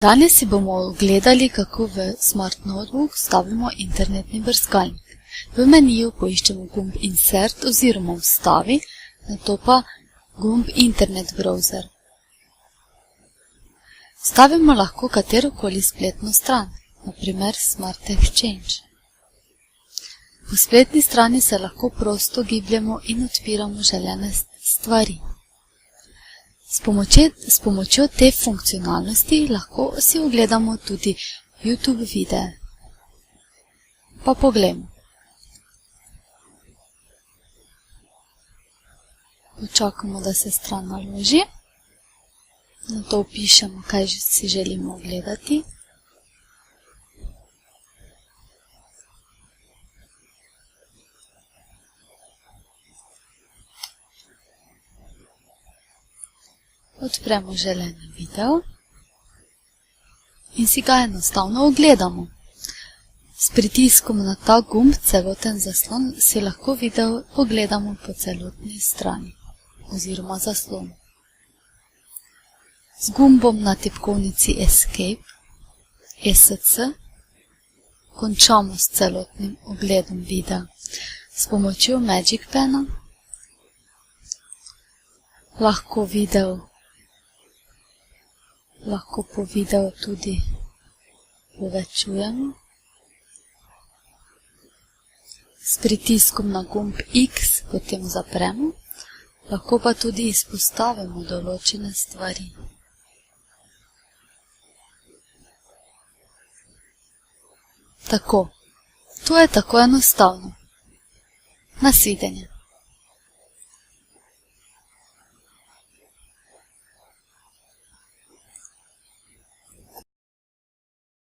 Danes si bomo ogledali, kako v Smart Notebook vstavimo internetni brskalnik. V meniju poiščemo gumb Insert oziroma Vstavi, nato pa gumb Internet Browser. Vstavimo lahko katerokoli spletno stran, na primer Smart Exchange. Po spletni strani se lahko prosto gibljemo in odpiramo želene stvari. S pomočjo te funkcionalnosti lahko si ogledamo tudi YouTube videe. Pa poglejmo. Počakamo, da se stran naloži. Nato vpišemo, kaj si želimo ogledati. Odpremo želeni video in si ga enostavno ogledamo. S pritiskom na ta gumb celoten zaslon si lahko video pogledamo po celotni strani oziroma zaslonu. Z gumbom na tipkovnici Escape, ESC, končamo s celotnim ogledom videa. S pomočjo Magic Pena lahko po videu tudi povečujemo. S pritiskom na gumb X potem zapremo, lahko pa tudi izpostavimo določene stvari. Tako, to je tako enostavno. Nasvidenje.